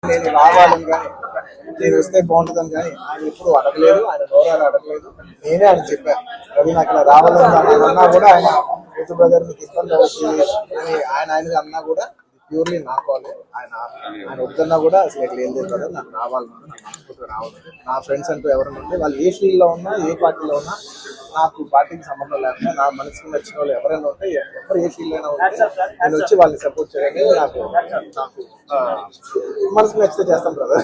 నేను రావాలని కానీ నేను వస్తే బాగుంటుందని కానీ ఆయన ఎప్పుడు అడగలేదు, ఆయన నోరాలు అడగలేదు. నేనే ఆయన చెప్పాను, రవి నాకు ఇలా రావాలని అన్నా కూడా ఆయన యూత్ బ్రదర్ మీకు ఇబ్బంది అవుతుంది అని ఆయన అన్నా కూడా ప్యూర్లీ నా కాలే. ఆయన వద్దన్నా కూడా అసలు ఇక్కడ ఏం లేదు కదా, నాకు రావాలన్నా నాకు మనస్ఫూర్తిగా రావాలి. నా ఫ్రెండ్స్ అంటూ ఎవరైనా ఉంటే వాళ్ళు ఏ ఫీల్డ్లో ఉన్నా ఏ పార్టీలో ఉన్నా నాకు పార్టీకి సంబంధం లేకుండా నా మనసుకు నచ్చిన వాళ్ళు ఎవరైనా ఉంటే ఎవరు ఏ ఫీల్డ్ అయినా ఉంటే నేను వచ్చి వాళ్ళని సపోర్ట్ చేయడానికి నాకు మనసుకు నచ్చితే చేస్తాం బ్రదర్.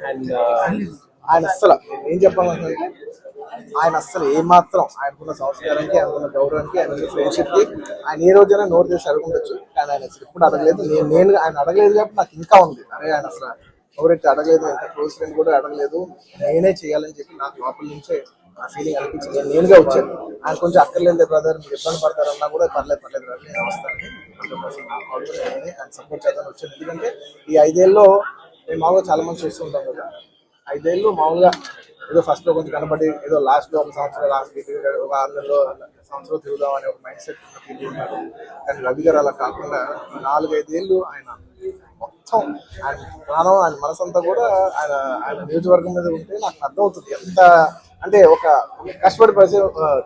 అండ్ ఆయన అస్సలు ఏం చెప్పాలంటే ఆయన అస్సలు ఏమాత్రం ఆయనకున్న సంస్కారానికి, ఆయనకున్న గౌరవానికి, ఆయనకున్న ఫ్రెండ్షిప్కి ఆయన ఏ రోజైనా నోరు చేసి అడుగుండొచ్చు. కానీ ఆయన అసలు ఎప్పుడు అడగలేదు. నేను ఆయన అడగలేదు కాబట్టి నాకు ఇంకా ఉంది. అరే ఆయన అసలు ఎవరైతే అడగలేదు, ఎంత క్లోజ్ ఫ్రెండ్ కూడా అడగలేదు, నేనే చేయాలని చెప్పి నాకు లోపల నుంచే ఆ ఫీలింగ్ అనిపించింది. నేనుగా వచ్చాను. ఆయన కొంచెం అక్కర్లేదు బ్రదర్ మీరు ఇబ్బంది పడతారన్నా కూడా పర్లేదు బ్రదర్ నేను వస్తాను, నేనే ఆయన సపోర్ట్ చేద్దామని వచ్చాను. ఎందుకంటే ఈ 5 ఏళ్ళలో మేము మామూలుగా చాలా మంది చూస్తూ ఉంటాం కదా, 5 ఏళ్ళు మామూలుగా ఏదో ఫస్ట్ లో కొంచెం కనబడి ఏదో లాస్ట్ లో ఒక సంవత్సరం లాస్ట్ ఒక 6 నెలలో సంవత్సరం తిరుగుదాం అనే ఒక మైండ్ సెట్ ఉన్నారు. కానీ రవి గారు అలా కాకుండా 4-5 ఏళ్ళు ఆయన మొత్తం ఆయన ప్రాణం, ఆయన మనసంతా కూడా ఆయన నియోజకవర్గం మీద ఉంటే నాకు అర్థమవుతుంది ఎంత అంటే ఒక కష్టపడి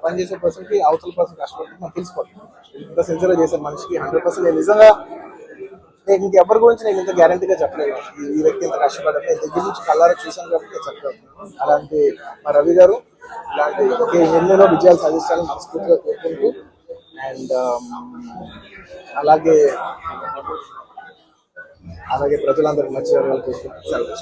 పనిచేసే పర్సన్ కి అవతల పర్సన్ కష్టపడి నాకు తెలిసిపోతుంది. ఇంత సిన్సియర్గా చేసే మనిషికి 100% నేను నిజంగా నేను ఇంకెవరి గురించి నేను ఇంత గ్యారంటీగా చెప్పలేదు. ఈ వ్యక్తి ఇంత కష్టపడ్డారు, నేను దగ్గర నుంచి కళ్ళారా చూశాను కాబట్టి నేను చెప్పగలుగుతున్నాను. అలాంటి మా రవి గారు ఇలాంటి ఎన్నెన్నో విజయాలు సాధించాలని మనస్ఫూర్తిగా కోరుకుంటూ అండ్ అలాగే ప్రజలందరికీ మంచి జరగాలని కోరుకుంటూ సెలవు.